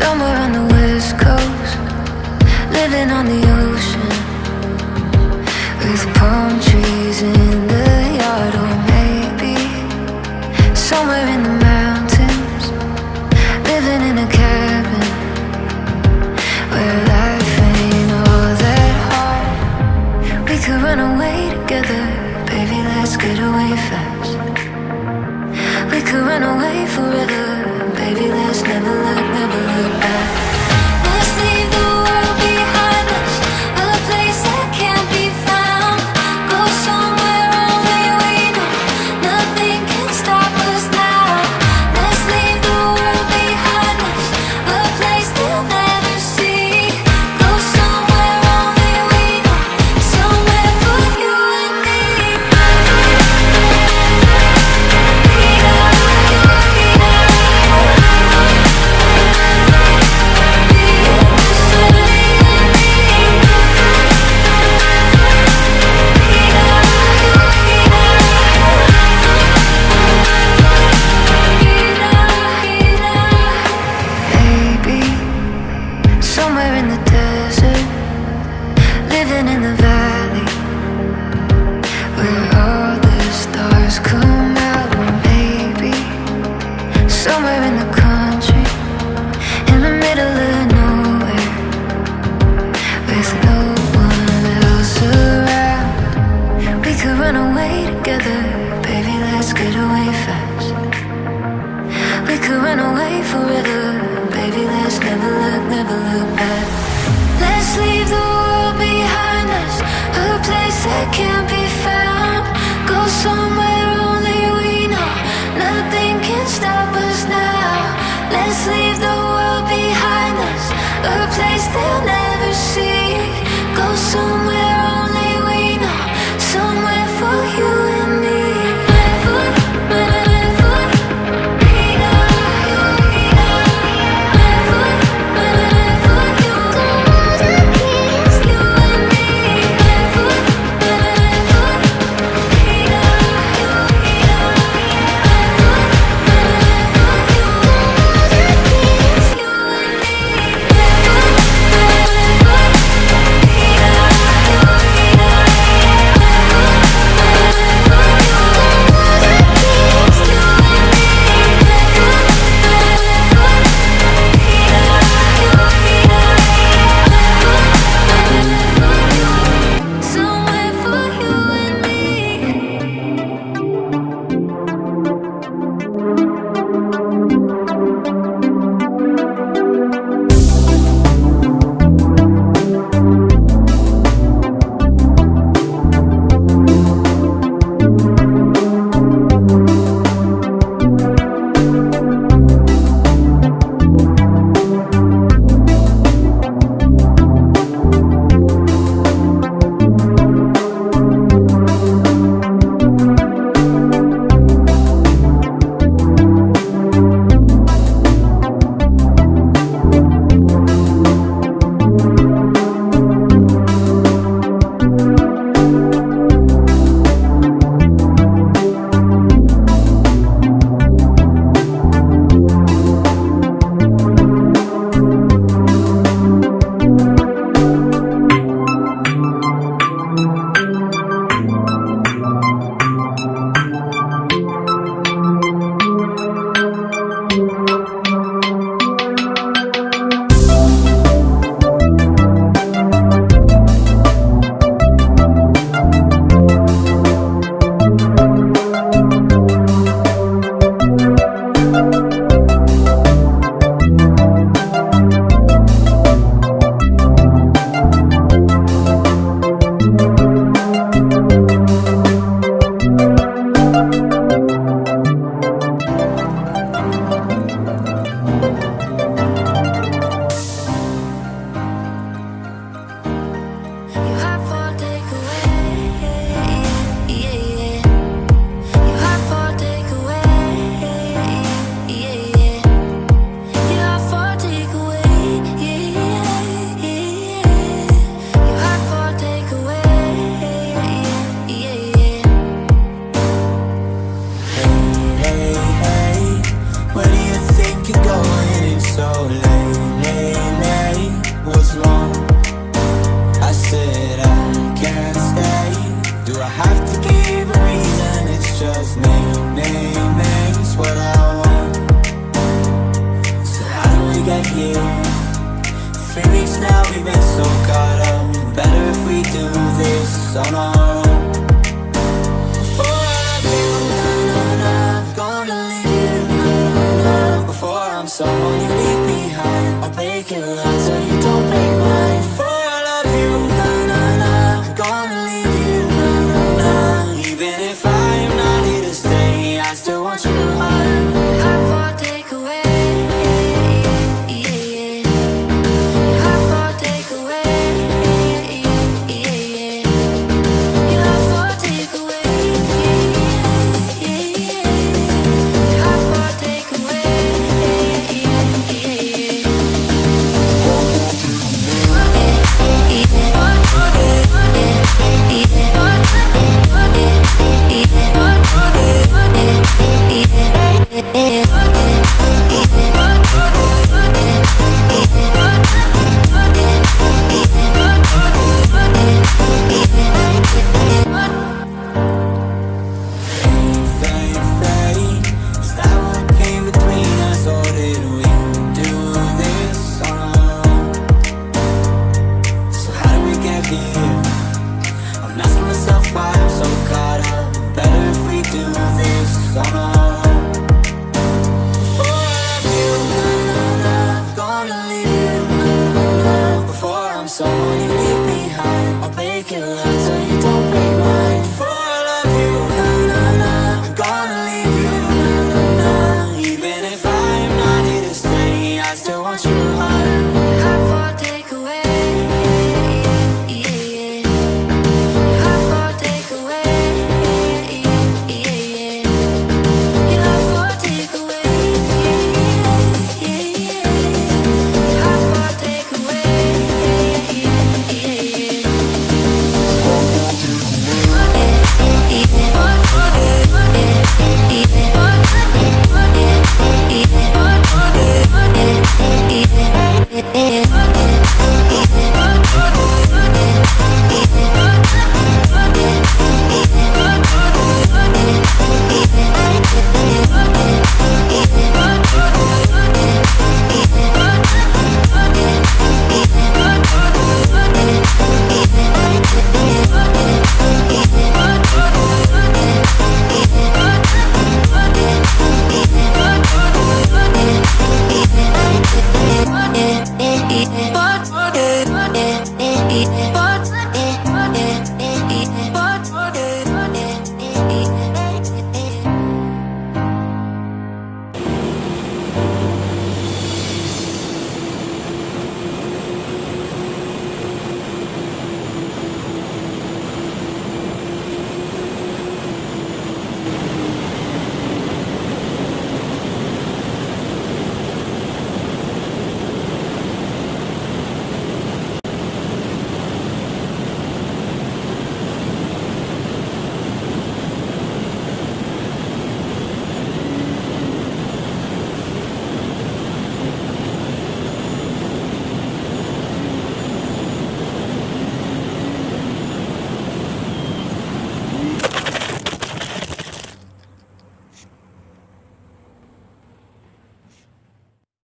somewhere on the west coast, living on the ocean, with palm trees in the yard. Or maybe somewhere in the mountains, living in a cabin where life ain't all that hard. We could run away together, baby, let's get away fast. We could run away forever, baby, let's never look back. Let's leave the world behind us, a place that can't be found. Go somewhere only we know, nothing can stop us now. Let's leave the world behind us, a place they'll never see. Go somewhere only we know, somewhere for you and me. Maybe somewhere in the desert, living in the valley where all the stars come out. Or maybe somewhere in the country, in the middle of nowhere, with no one else around. We could run away together, baby, let's get away fast. We could run away forever, baby, let's never look back. Let's leave the world behind us, a place that can't be found. Go somewhere only we know, nothing can stop us now. Let's leave the world behind us, a place they'll never see. Go somewhere only we know, somewhere for you and me. get here? 3 weeks now, we've been so caught up. Better if we do this on our own. Before I love you, I'm gonna leave you. Before I'm someone you leave behind, I'll break your heart so you don't break mine. Before I love you, I'm gonna leave you. Even if I'm not here to stay, I still want your heart. How far take away? How far take away? How far take away? How far take Is that what came between us, or did we do this on our own? So how did we get here? I'm asking myself why I'm so caught up. Better if we do this on our own. Before I love you, I'm gonna leave you. Before I'm someone you leave behind, I'll break your heart so you don't break mine. Before I love you, I'm gonna leave you. Even if I'm not here to stay, I still want your heart. How far take away? How far take away? How far take away? How far take away?